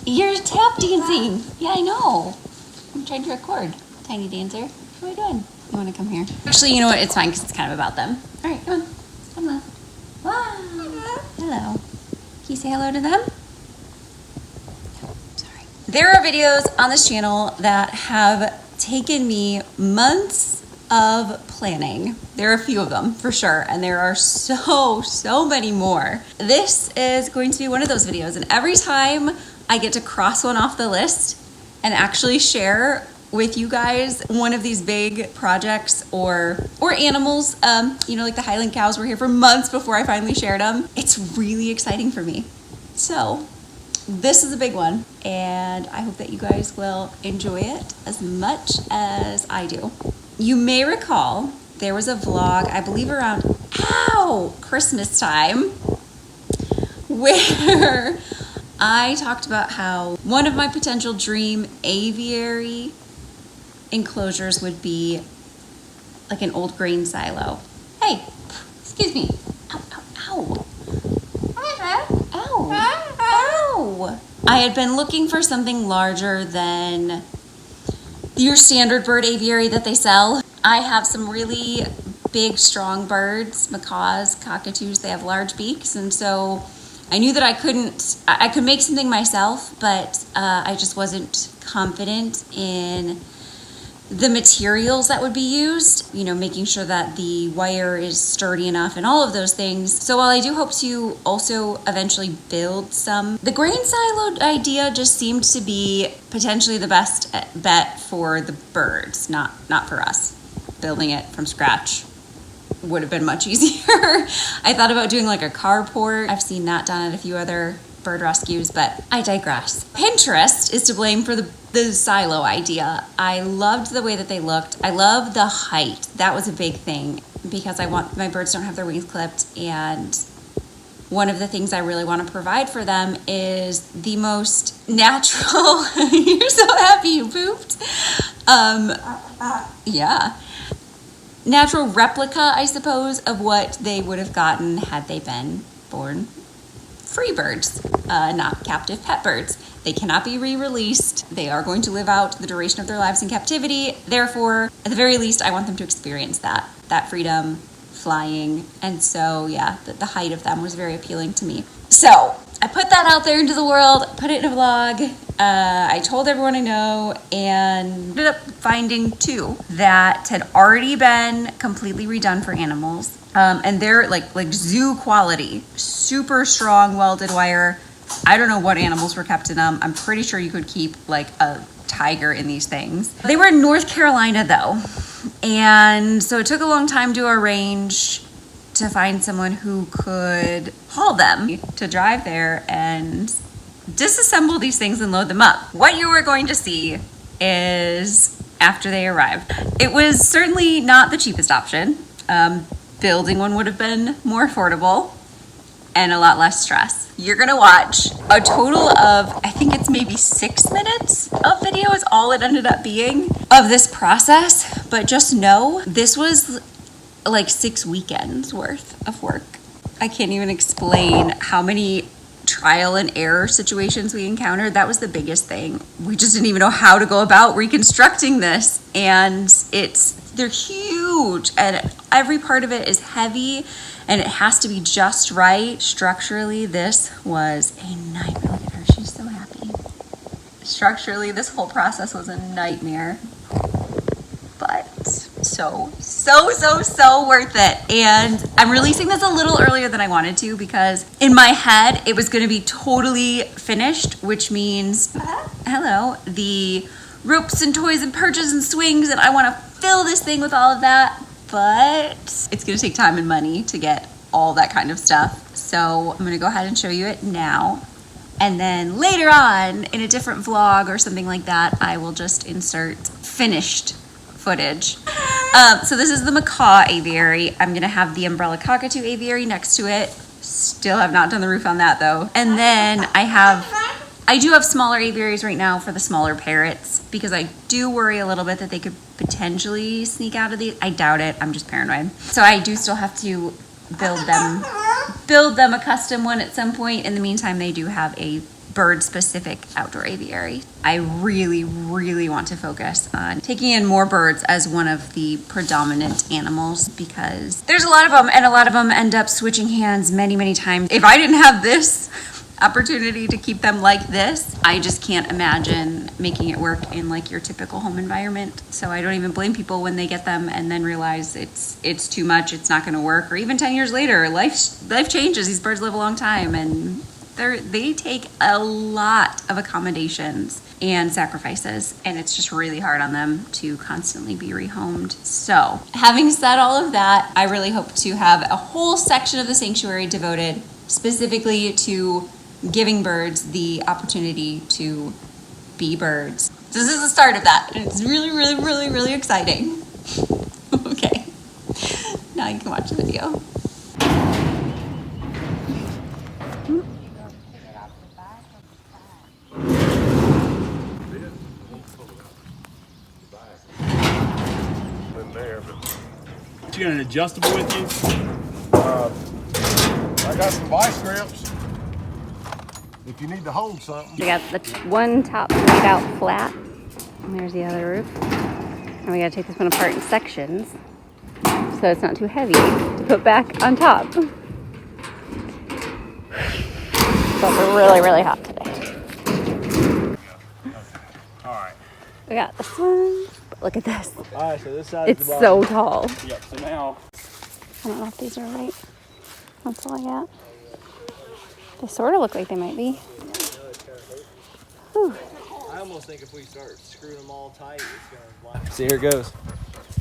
You're tap dancing. Yeah, I know. I'm trying to record. Tiny dancer. What are we doing? You want to come here? Actually, you know what? It's fine because it's kind of about them. All right, come on. Come on. Wow. Hello. Can you say hello to them? Sorry. There are videos on this channel that have taken me months of planning. There are a few of them for sure, and there are so many more. This is going to be one of those videos, and every time I get to cross one off the list and actually share with you guys one of these big projects or animals, you know, like the Highland cows were here for months before I finally shared them. It's really exciting for me. So this is a big one, and I hope that you guys will enjoy it as much as I do. You may recall there was a vlog, I believe around, Christmas time, where I talked about how one of my potential dream aviary enclosures would be like an old grain silo. Hey, excuse me. Ow, ow, ow. Ow, ow. I had been looking for something larger than your standard bird aviary that they sell. I have some really big, strong birds, macaws, cockatoos. They have large beaks, and so I knew that I could make something myself, but I just wasn't confident in the materials that would be used, you know, making sure that the wire is sturdy enough and all of those things. So while I do hope to also eventually build some, the grain silo idea just seemed to be potentially the best bet for the birds, not for us. Building it from scratch would have been much easier. I thought about doing like a carport. I've seen that done at a few other bird rescues, but I digress. Pinterest is to blame for the silo idea. I loved the way that they looked. I love the height. That was a big thing because I want my birds don't have their wings clipped, and one of the things I really want to provide for them is the most natural you're so happy you pooped. Yeah. Natural replica, I suppose, of what they would have gotten had they been born free birds, not captive pet birds. They cannot be re-released. They are going to live out the duration of their lives in captivity. Therefore, at the very least, I want them to experience that freedom, flying. And so, yeah, the height of them was very appealing to me. So I put that out there into the world, put it in a vlog. I told everyone I know, and ended up finding two that had already been completely redone for animals. And they're like zoo quality, super strong welded wire. I don't know what animals were kept in them. I'm pretty sure you could keep like a tiger in these things. They were in North Carolina though. And so it took a long time to arrange to find someone who could haul them, to drive there and disassemble these things and load them up. What you are going to see is after they arrived. It was certainly not the cheapest option. Building one would have been more affordable and a lot less stress. You're gonna watch a total of, I think it's maybe 6 minutes of video is all it ended up being of this process. But just know, this was like 6 weekends worth of work. I can't even explain how many trial and error situations we encountered. That was the biggest thing. We just didn't even know how to go about reconstructing this. And they're huge, and every part of it is heavy, and it has to be just right. Structurally, this was a nightmare. Look at her, she's so happy. Structurally, this whole process was a nightmare, but so worth it. And I'm releasing this a little earlier than I wanted to because in my head it was going to be totally finished, which means the ropes and toys and perches and swings, and I want to fill this thing with all of that, but it's going to take time and money to get all that kind of stuff. So I'm going to go ahead and show you it now, and then later on in a different vlog or something like that, I will just insert finished footage. So this is the macaw aviary. I'm gonna have the umbrella cockatoo aviary next to it. Still have not done the roof on that though. And then I do have smaller aviaries right now for the smaller parrots because I do worry a little bit that they could potentially sneak out of these. I doubt it, I'm just paranoid. So I do still have to build them a custom one at some point. In the meantime, they do have a bird-specific outdoor aviary. I really, really want to focus on taking in more birds as one of the predominant animals because there's a lot of them, and a lot of them end up switching hands many, many times. If I didn't have this opportunity to keep them like this, I just can't imagine making it work in like your typical home environment. So I don't even blame people when they get them and then realize it's too much, it's not going to work, or even 10 years later, life changes. These birds live a long time, and they take a lot of accommodations and sacrifices, and it's just really hard on them to constantly be rehomed. So having said all of that, I really hope to have a whole section of the sanctuary devoted specifically to giving birds the opportunity to be birds. This is the start of that, and it's really, really, really, really exciting. Okay, now you can watch the video. You got an adjustable with you? I got some vice grips. If you need to hold something. We got the one top laid out flat, and there's the other roof. And we gotta take this one apart in sections so it's not too heavy to put back on top. So it's really, really hot today. All right. We got this one. Look at this. All right, so this side It's is the so tall. Yep, so now. I don't know if these are right. That's all I got. They sort of look like they might be. Whew. I almost think if we start screwing them all tight, it's gonna. See, here it goes.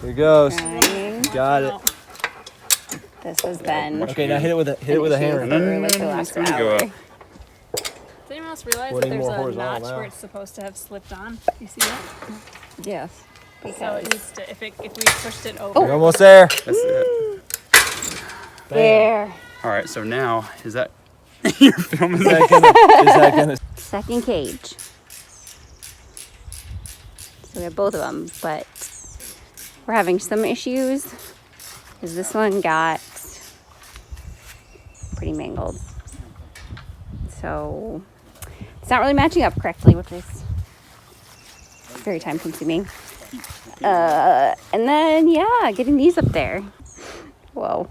Here it goes. Trying. Got it. This has been. Okay, now hit it with a hammer. For like the last It's gonna go hour. up. Does anyone else realize What, that any there's more a horizontal notch now? where it's supposed to have slipped on? You see that? Yes. So Because it needs to, if we pushed it over. We're almost there. That's it. there. All right, so now, is that you're filming that? Is that gonna? Second cage. So we have both of them, but we're having some issues because this one got pretty mangled. So it's not really matching up correctly, which is very time consuming. And then, yeah, getting these up there. Whoa.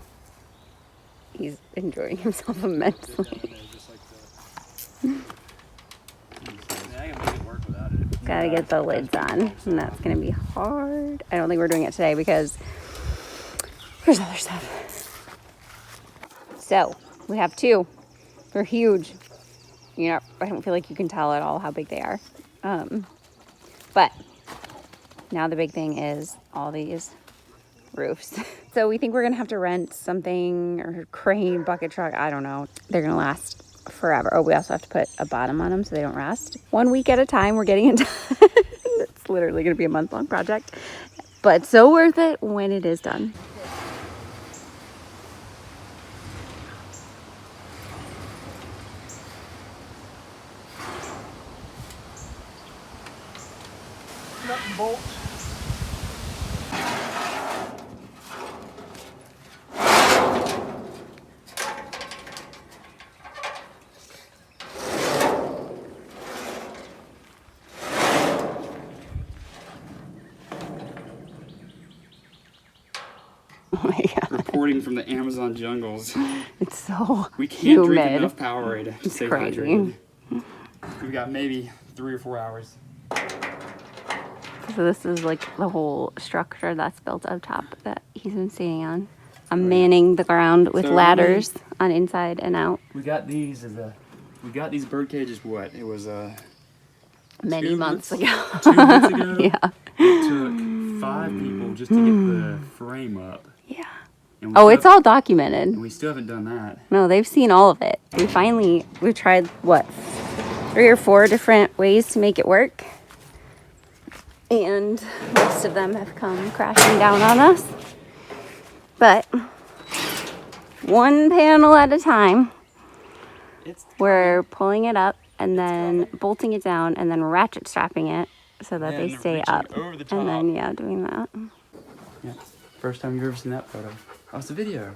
He's enjoying himself immensely. Gotta get the lids on, and that's gonna be hard. I don't think we're doing it today because there's other stuff. So, we have two. They're huge. You know, I don't feel like you can tell at all how big they are. But now the big thing is all these roofs. So we think we're gonna have to rent something, or crane, bucket truck, I don't know. They're gonna last forever. Oh, we also have to put a bottom on them so they don't rust. 1 week at a time, we're getting into it's literally gonna be a month-long project, but so worth it when it is done. Nut and bolts. Oh my God. Reporting from the Amazon jungles. It's so We can't humid. drink enough Powerade to It's stay crazy. hydrated. We've got maybe 3 or 4 hours. So this is like the whole structure that's built up top that he's been sitting on. I'm manning the ground with So ladders on inside and out. We got these these bird cages. What? It was Many 2 months months- ago. 2 months ago. Yeah. It took 5 people just to get the frame up. Yeah. And we Oh, still- it's all documented. And we still haven't done that. No, they've seen all of it. We've tried, what, 3 or 4 different ways to make it work. And most of them have come crashing down on us. But one panel at a time, we're pulling it up and then bolting it down and then ratchet strapping it so that they And stay reaching up. over the And then, top. yeah, doing that. Yeah. First time you've ever seen that photo. Oh, it's a video.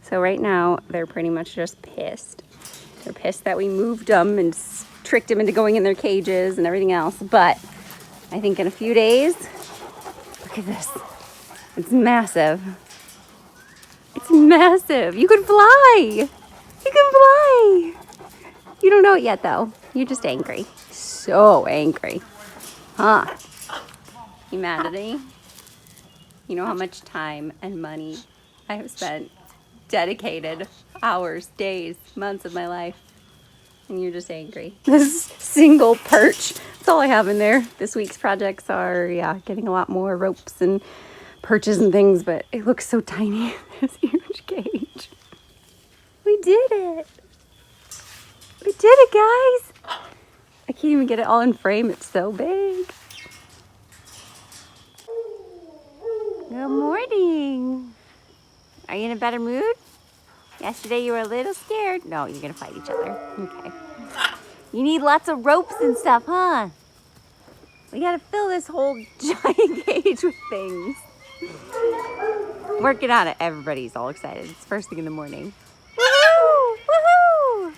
So right now, they're pretty much just pissed. They're pissed that we moved them and tricked them into going in their cages and everything else. But I think in a few days, look at this. It's massive. It's massive. You can fly. You can fly. You don't know it yet, though. You're just angry. So angry. Huh? You mad at me? You know how much time and money I have spent, dedicated hours, days, months of my life, and you're just angry. This single perch. That's all I have in there. This week's projects are, yeah, getting a lot more ropes and perches and things, but it looks so tiny. This huge cage. We did it. We did it, guys. I can't even get it all in frame. It's so big. Good morning. Are you in a better mood? Yesterday you were a little scared. No, you're gonna fight each other. Okay. You need lots of ropes and stuff, huh? We gotta fill this whole giant cage with things. Working on it. Everybody's all excited. It's first thing in the morning. Woohoo! Woohoo!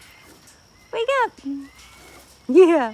Wake up! Yeah.